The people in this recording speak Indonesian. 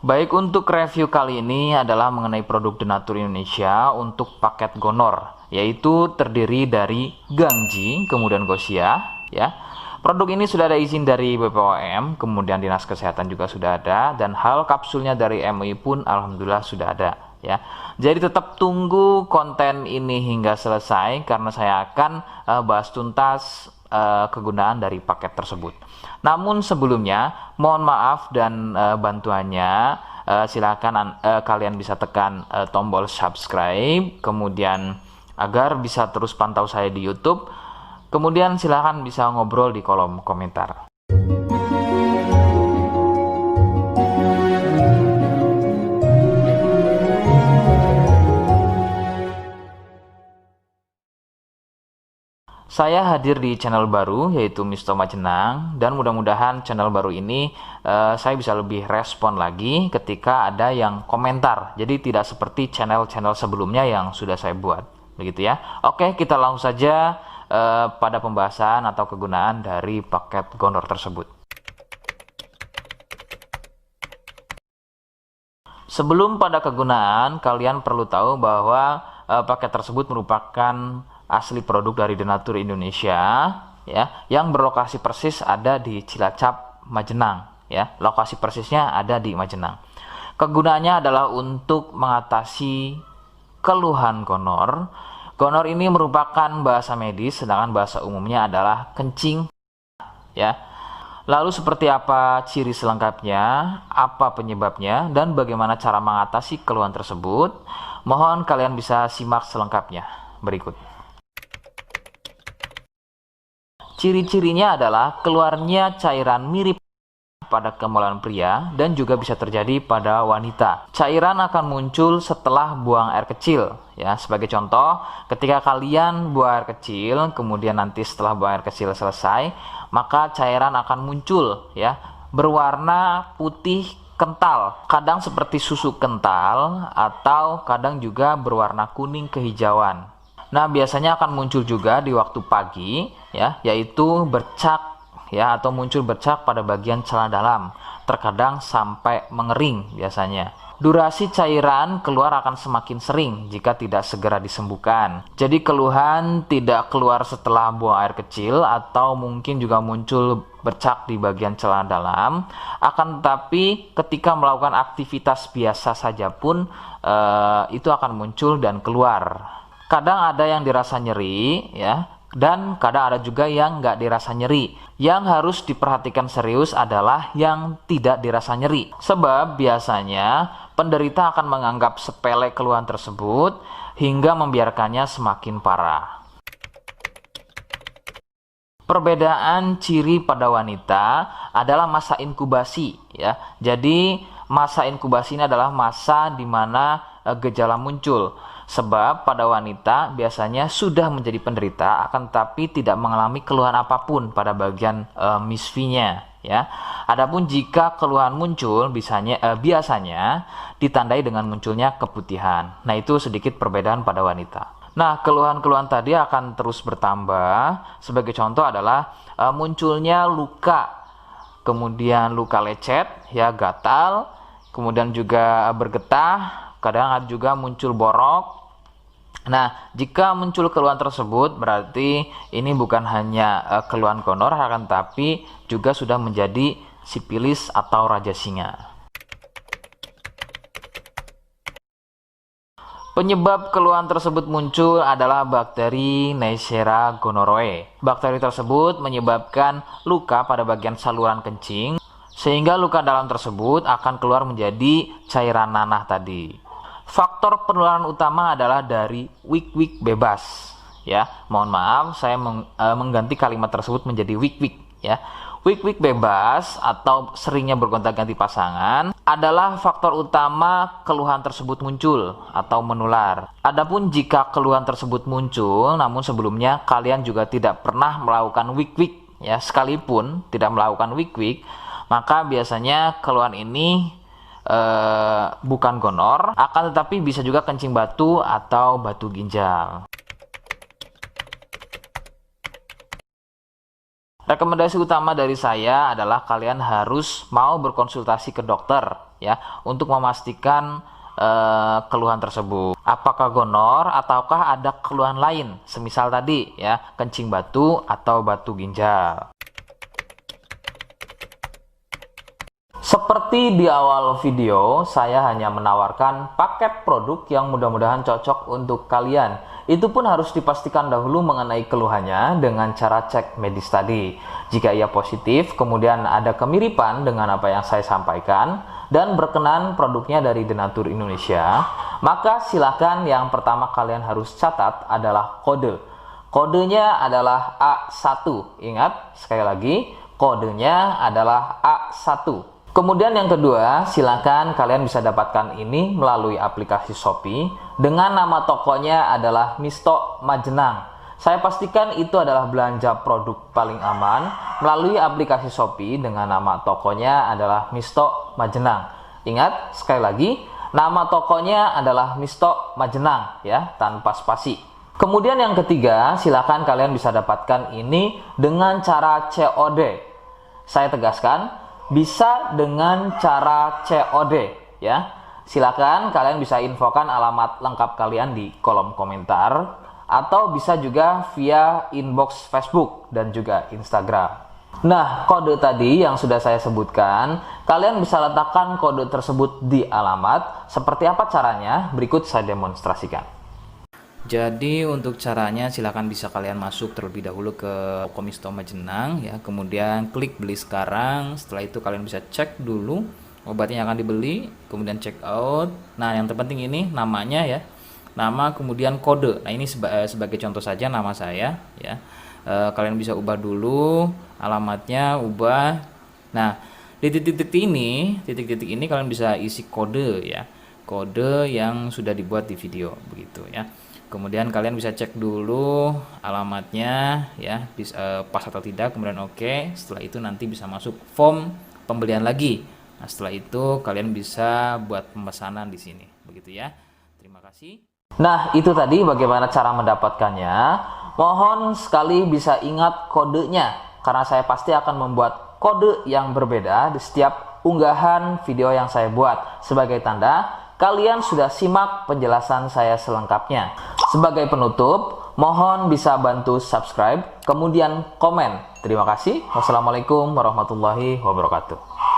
Baik, untuk review kali ini adalah mengenai produk Denatur Indonesia untuk paket Gonor, yaitu terdiri dari Gangji, kemudian Gosia, ya. Produk ini sudah ada izin dari BPOM, kemudian Dinas Kesehatan juga sudah ada, dan hal kapsulnya dari MUI pun alhamdulillah sudah ada, ya. Jadi tetap tunggu konten ini hingga selesai karena saya akan bahas tuntas kegunaan dari paket tersebut. Namun sebelumnya mohon maaf dan bantuannya, silakan kalian bisa tekan tombol subscribe, kemudian agar bisa terus pantau saya di YouTube. Kemudian silakan bisa ngobrol di kolom komentar. Saya hadir di channel baru yaitu Misto Majenang, dan mudah-mudahan channel baru ini saya bisa lebih respon lagi ketika ada yang komentar. Jadi tidak seperti channel-channel sebelumnya yang sudah saya buat, begitu ya. Oke, kita langsung saja pada pembahasan atau kegunaan dari paket Gonor tersebut. Sebelum pada kegunaan, kalian perlu tahu bahwa paket tersebut merupakan asli produk dari Denatur Indonesia, ya, yang berlokasi persis ada di Cilacap, Majenang, ya. Lokasi persisnya ada di Majenang. Kegunaannya adalah untuk mengatasi keluhan gonor. Gonor ini merupakan bahasa medis, sedangkan bahasa umumnya adalah kencing, ya. Lalu seperti apa ciri selengkapnya, apa penyebabnya, dan bagaimana cara mengatasi keluhan tersebut? Mohon kalian bisa simak selengkapnya berikut. Ciri-cirinya adalah keluarnya cairan mirip pada kemaluan pria dan juga bisa terjadi pada wanita. Cairan akan muncul setelah buang air kecil, ya. Sebagai contoh, ketika kalian buang air kecil, kemudian nanti setelah buang air kecil selesai, maka cairan akan muncul, ya, berwarna putih kental, kadang seperti susu kental atau kadang juga berwarna kuning kehijauan. Nah, biasanya akan muncul juga di waktu pagi, ya, yaitu bercak, ya, atau muncul bercak pada bagian celana dalam, terkadang sampai mengering biasanya. Durasi cairan keluar akan semakin sering jika tidak segera disembuhkan. Jadi keluhan tidak keluar setelah buang air kecil atau mungkin juga muncul bercak di bagian celana dalam, akan tetapi ketika melakukan aktivitas biasa saja pun itu akan muncul dan keluar. Kadang ada yang dirasa nyeri, ya, dan kadang ada juga yang nggak dirasa nyeri. Yang harus diperhatikan serius adalah yang tidak dirasa nyeri, sebab biasanya penderita akan menganggap sepele keluhan tersebut hingga membiarkannya semakin parah. Perbedaan ciri pada wanita adalah masa inkubasi, ya. Jadi masa inkubasi ini adalah masa di mana gejala muncul. Sebab pada wanita biasanya sudah menjadi penderita akan tetapi tidak mengalami keluhan apapun pada bagian misfinya, ya. Adapun jika keluhan muncul biasanya ditandai dengan munculnya keputihan. Nah, itu sedikit perbedaan pada wanita. Nah, keluhan-keluhan tadi akan terus bertambah. Sebagai contoh adalah munculnya luka, kemudian luka lecet, ya, gatal, kemudian juga bergetah, kadang juga muncul borok. Nah, jika muncul keluhan tersebut berarti ini bukan hanya keluhan gonor, akan tapi juga sudah menjadi sipilis atau raja singa. Penyebab keluhan tersebut muncul adalah bakteri Neisseria gonorrhoeae. Bakteri tersebut menyebabkan luka pada bagian saluran kencing, sehingga luka dalam tersebut akan keluar menjadi cairan nanah tadi. Faktor penularan utama adalah dari wik-wik bebas, ya. Mohon maaf, saya mengganti kalimat tersebut menjadi wik-wik, ya. Wik-wik bebas atau seringnya bergonta-ganti pasangan adalah faktor utama keluhan tersebut muncul atau menular. Adapun jika keluhan tersebut muncul namun sebelumnya kalian juga tidak pernah melakukan wik-wik, ya, sekalipun tidak melakukan wik-wik, maka biasanya keluhan ini bukan gonor, akan tetapi bisa juga kencing batu atau batu ginjal. Rekomendasi utama dari saya adalah kalian harus mau berkonsultasi ke dokter ya untuk memastikan keluhan tersebut. Apakah gonor ataukah ada keluhan lain, semisal tadi ya, kencing batu atau batu ginjal. Seperti di awal video, saya hanya menawarkan paket produk yang mudah-mudahan cocok untuk kalian. Itu pun harus dipastikan dahulu mengenai keluhannya dengan cara cek medis tadi. Jika ia positif, kemudian ada kemiripan dengan apa yang saya sampaikan, dan berkenan produknya dari Denatur Indonesia, maka silakan yang pertama kalian harus catat adalah kode. Kodenya adalah A1. Ingat, sekali lagi, kodenya adalah A1. Kemudian yang kedua, silakan kalian bisa dapatkan ini melalui aplikasi Shopee dengan nama tokonya adalah Misto Majenang. Saya pastikan itu adalah belanja produk paling aman melalui aplikasi Shopee dengan nama tokonya adalah Misto Majenang. Ingat, sekali lagi, nama tokonya adalah Misto Majenang ya, tanpa spasi. Kemudian yang ketiga, silakan kalian bisa dapatkan ini dengan cara COD. Saya tegaskan, bisa dengan cara COD ya. Silakan kalian bisa infokan alamat lengkap kalian di kolom komentar atau bisa juga via inbox Facebook dan juga Instagram. Nah, kode tadi yang sudah saya sebutkan, kalian bisa letakkan kode tersebut di alamat. Seperti apa caranya? Berikut saya demonstrasikan. Jadi untuk caranya silakan bisa kalian masuk terlebih dahulu ke toko Misto Majenang ya, kemudian klik beli sekarang. Setelah itu kalian bisa cek dulu obatnya yang akan dibeli, kemudian check out. Nah, yang terpenting ini namanya ya, nama kemudian kode. Nah, ini sebagai contoh saja nama saya ya. Kalian bisa ubah dulu alamatnya, ubah. Nah, di titik-titik ini kalian bisa isi kode ya, kode yang sudah dibuat di video begitu ya. Kemudian kalian bisa cek dulu alamatnya ya, pas atau tidak, kemudian oke. Setelah itu nanti bisa masuk form pembelian lagi. Nah, setelah itu kalian bisa buat pemesanan di sini begitu ya. Terima kasih. Nah, itu tadi bagaimana cara mendapatkannya. Mohon sekali bisa ingat kodenya, karena saya pasti akan membuat kode yang berbeda di setiap unggahan video yang saya buat. Sebagai tanda, kalian sudah simak penjelasan saya selengkapnya. Sebagai penutup, mohon bisa bantu subscribe, kemudian komen. Terima kasih. Wassalamualaikum warahmatullahi wabarakatuh.